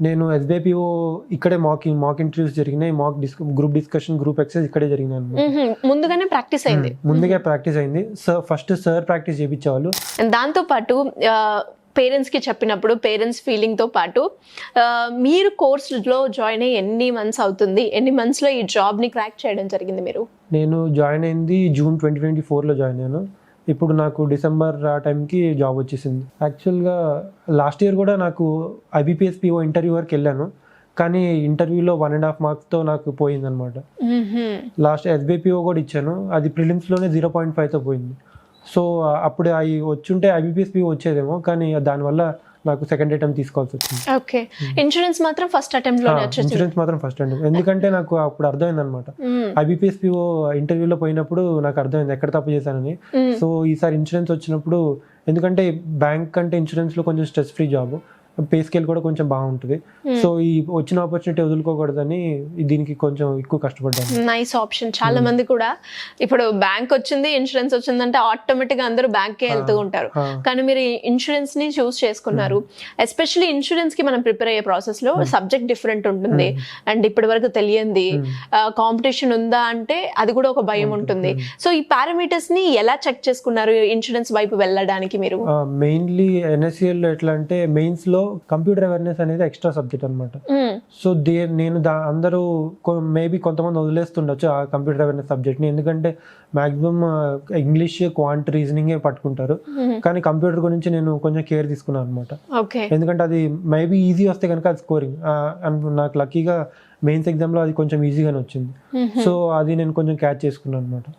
నేను ఎస్బీఐపిఓ ఇక్కడే mock interviews జరిగినాయి, గ్రూప్ డిస్కషన్, గ్రూప్ ఎక్సర్సైజ్ ఇక్కడే జరిగినాయి అన్నమాట. ముందుగానే ప్రాక్టీస్ అయింది. ముందుగా ప్రాక్టీస్ అయింది. ఫస్ట్ సార్ ప్రాక్టీస్ చేయించేవాళ్ళు. దాంతో పాటు పేరెంట్స్కి చెప్పినప్పుడు పేరెంట్స్ ఫీలింగ్తో పాటు మీరు కోర్సులో జాయిన్ అయ్యి ఎన్ని మంత్స్ అవుతుంది, ఎన్ని మంత్స్లో ఈ జాబ్ని క్రాక్ చేయడం జరిగింది మీరు? నేను జాయిన్ అయింది జూన్ 2024లో జాయిన్ అయ్యాను. ఇప్పుడు నాకు డిసెంబర్ ఆ టైంకి జాబ్ వచ్చేసింది. యాక్చువల్గా లాస్ట్ ఇయర్ కూడా నాకు ఐబీపీఎస్ పిఓ ఇంటర్వ్యూ వరకు వెళ్ళాను, కానీ ఇంటర్వ్యూలో 1.5 మార్క్స్తో నాకు పోయిందనమాట. లాస్ట్ ఎస్బీఐపిఓ కూడా ఇచ్చాను, అది ప్రిలిమ్స్లోనే 0.5తో పోయింది. సో అప్పుడు అవి వచ్చుంటే ఐబీపీఎస్ పిఓ వచ్చేదేమో, కానీ దానివల్ల నాకు సెకండ్ అటెంప్ట్ తీసుకోవాల్సి వచ్చింది. ఓకే, ఇన్సూరెన్స్ మాత్రం ఫస్ట్ అటెంప్ట్ లోనే వచ్చింది. ఇన్సూరెన్స్ మాత్రం ఫస్ట్ అటెంప్ట్, ఎందుకంటే నాకు అప్పుడు అర్థమైంది అనమాట. ఐబీపీఎస్ పిఓ ఇంటర్వ్యూలో పోయినప్పుడు నాకు అర్థమైంది ఎక్కడ తప్పు చేశానని. సో ఈసారి ఇన్సూరెన్స్ వచ్చినప్పుడు, ఎందుకంటే బ్యాంక్ కంటే ఇన్సూరెన్స్ లో కొంచెం stress free job, pay scale కూడా కొంచెం బాగుంటుంది. సో ఈ వచ్చిన ఆపర్చునిటీ వదులుకోకూడదని దీనికి కొంచెం ఎక్కువ కష్టపడ్డాను. Nice option. చాలా మంది కూడా ఇప్పుడు బ్యాంక్ వచ్చింది, ఇన్సూరెన్స్ వచ్చిందంటే ఆటోమేటిక్ గా అందరూ బ్యాంక్ కే వెళ్తూ ఉంటారు, కానీ మీరు ఇన్సూరెన్స్ ని చూస్ చేసుకున్నారు. ఎస్పెషల్లీ ఇన్సూరెన్స్ కి మనం ప్రిపేర్ అయ్యే ప్రాసెస్ లో సబ్జెక్ట్ డిఫరెంట్ ఉంటుంది, అండ్ ఇప్పటి వరకు తెలియంది, కాంపిటీషన్ ఉందా అంటే అది కూడా ఒక భయం ఉంటుంది. సో ఈ పారామీటర్స్ ని ఎలా చెక్ చేసుకున్నారు ఇన్సూరెన్స్ వైపు వెళ్ళడానికి మీరు? మెయిన్లీ ఎన్ఎస్సిఎల్ లో ఎట్లా అంటే మెయిన్స్ లో కంప్యూటర్ అవేర్నెస్ అనేది ఎక్స్ట్రా సబ్జెక్ట్ అనమాట. సో నేను అందరూ మేబీ కొంతమంది వదిలేస్తుండొచ్చు ఆ కంప్యూటర్ అవేర్నెస్ సబ్జెక్ట్ ని, ఎందుకంటే మాక్సిమం ఇంగ్లీష్, క్వాంట్, రీజనింగ్ పట్టుకుంటారు, కానీ కంప్యూటర్ గురించి నేను కొంచెం కేర్ తీసుకున్నాను అనమాట. ఎందుకంటే అది మేబీ ఈజీ వస్తే కనుక అది స్కోరింగ్, నాకు లక్కీగా మెయిన్స్ ఎగ్జామ్ లో అది కొంచెం ఈజీగానే వచ్చింది. సో అది నేను కొంచెం క్యాచ్ చేసుకున్నాను అనమాట.